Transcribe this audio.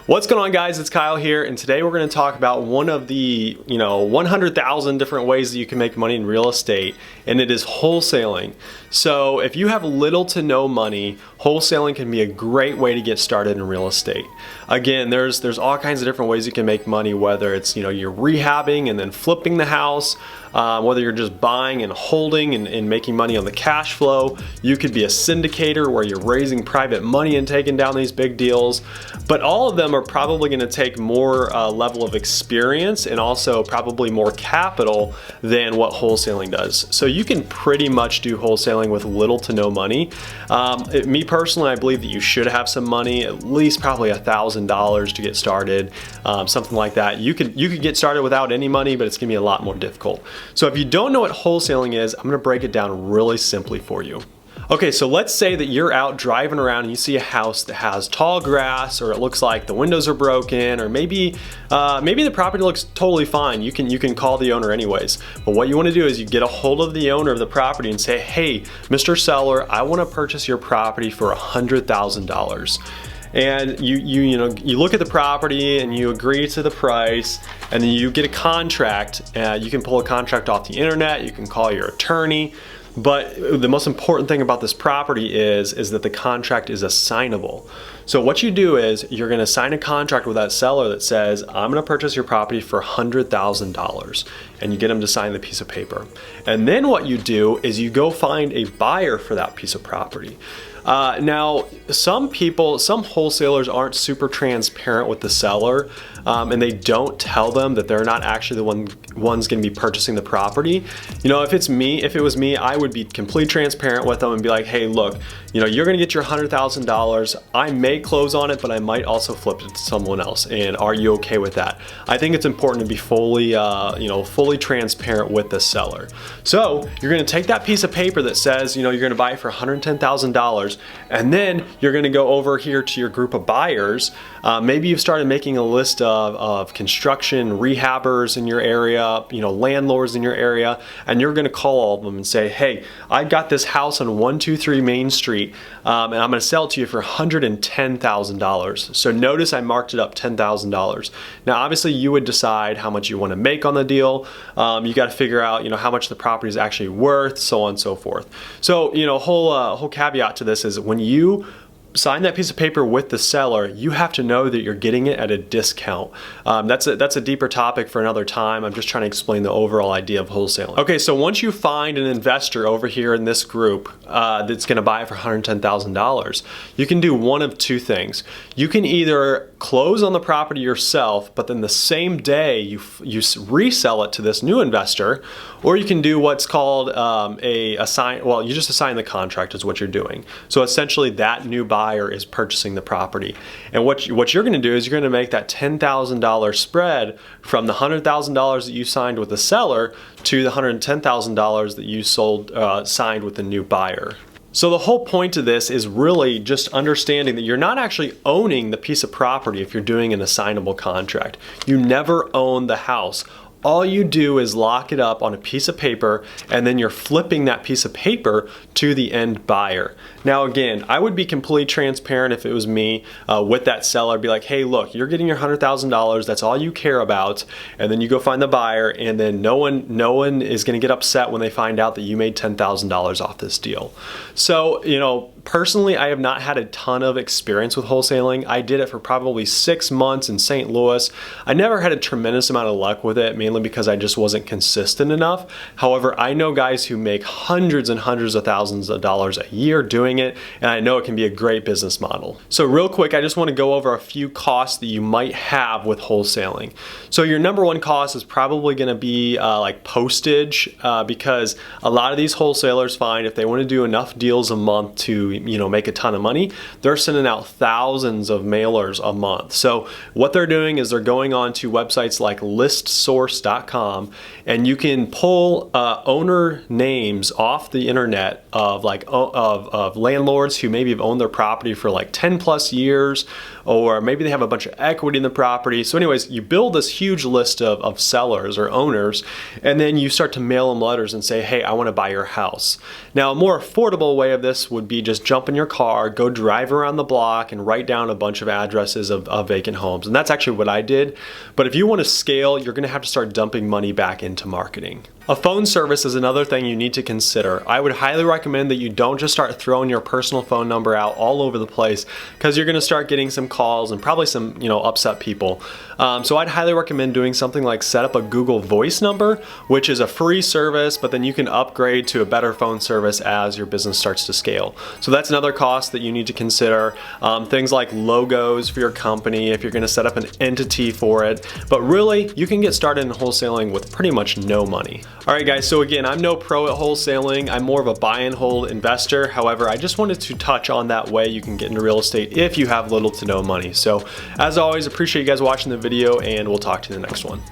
What's going on, guys? It's Kyle here, and today we're going to talk about one of the 100,000 different ways that you can make money in real estate, and it is wholesaling. So if you have little to no money, wholesaling can be a great way to get started in real estate. Again, there's all kinds of different ways you can make money, whether it's you're rehabbing and then flipping the house, whether you're just buying and holding and making money on the cash flow. You could be a syndicator where you're raising private money and taking down these big deals. But all of them are probably going to take more level of experience and also probably more capital than what wholesaling does. So you can pretty much do wholesaling with little to no money. Me personally, I believe that you should have some money, at least probably $1,000 to get started, something like that. You could get started without any money, but it's gonna be a lot more difficult. So if you don't know what wholesaling is, I'm gonna break it down really simply for you. Okay, so let's say that you're out driving around and you see a house that has tall grass, or it looks like the windows are broken, or maybe the property looks totally fine. You can call the owner anyways. But what you want to do is you get a hold of the owner of the property and say, "Hey, Mr. Seller, I want to purchase your property for $100,000." And you look at the property and you agree to the price, and then you get a contract. You can pull a contract off the internet. You can call your attorney. But the most important thing about this property is that the contract is assignable. So what you do is you're going to sign a contract with that seller that says, "I'm going to purchase your property for $100,000, and you get them to sign the piece of paper. And then what you do is you go find a buyer for that piece of property. Now, some wholesalers aren't super transparent with the seller, and they don't tell them that they're not actually the ones going to be purchasing the property. If it was me, I would be completely transparent with them and be like, "Hey, look, you're going to get your $100,000. I may close on it, but I might also flip it to someone else. And are you okay with that?" I think it's important to be fully transparent with the seller. So you're going to take that piece of paper that says, you're going to buy it for $110,000, and then you're going to go over here to your group of buyers. Maybe you've started making a list of construction rehabbers in your area, landlords in your area, and you're going to call all of them and say, "Hey, I got this house on 123 Main Street, and I'm going to sell it to you for $110,000. So notice I marked it up $10,000. Now, obviously, you would decide how much you want to make on the deal. You got to figure out, how much the property is actually worth, so on and so forth. So, whole caveat to this is when you sign that piece of paper with the seller, you have to know that you're getting it at a discount. That's a deeper topic for another time. I'm just trying to explain the overall idea of wholesaling. Okay, so once you find an investor over here in this group that's going to buy it for $110,000, you can do one of two things. You can either close on the property yourself, but then the same day you resell it to this new investor, or you can do what's called you just assign the contract is what you're doing. So essentially that new buyer is purchasing the property. And what you're going to do is you're going to make that $10,000 spread from the $100,000 that you signed with the seller to the $110,000 that you signed with the new buyer. So the whole point of this is really just understanding that you're not actually owning the piece of property if you're doing an assignable contract. You never own the house. All you do is lock it up on a piece of paper, and then you're flipping that piece of paper to the end buyer. Now again, I would be completely transparent if it was me with that seller. Be like, "Hey, look, you're getting your $100,000. That's all you care about." And then you go find the buyer, and then no one is going to get upset when they find out that you made $10,000 off this deal. So, personally, I have not had a ton of experience with wholesaling. I did it for probably 6 months in St. Louis. I never had a tremendous amount of luck with it, mainly because I just wasn't consistent enough. However, I know guys who make hundreds and hundreds of thousands of dollars a year doing it, and I know it can be a great business model. So real quick, I just want to go over a few costs that you might have with wholesaling. So your number one cost is probably going to be like postage, because a lot of these wholesalers find if they want to do enough deals a month to make a ton of money, they're sending out thousands of mailers a month. So what they're doing is they're going on to websites like listsource.com landlords.com, and you can pull owner names off the internet of of landlords who maybe have owned their property for like 10 plus years, or maybe they have a bunch of equity in the property. So anyways, you build this huge list of sellers or owners, and then you start to mail them letters and say, hey, I want to buy your house. Now, a more affordable way of this would be just jump in your car, go drive around the block, and write down a bunch of addresses of vacant homes. And that's actually what I did. But if you want to scale, you're going to have to start dumping money back into marketing. A phone service is another thing you need to consider. I would highly recommend that you don't just start throwing your personal phone number out all over the place, because you're going to start getting some calls and probably some upset people. So I'd highly recommend doing something like set up a Google Voice number, which is a free service, but then you can upgrade to a better phone service as your business starts to scale. So that's another cost that you need to consider. Things like logos for your company, if you're going to set up an entity for it. But really, you can get started in wholesaling with pretty much no money. Alright guys, so again, I'm no pro at wholesaling. I'm more of a buy and hold investor. However, I just wanted to touch on that way you can get into real estate if you have little to no money. So as always, appreciate you guys watching the video, and we'll talk to you in the next one.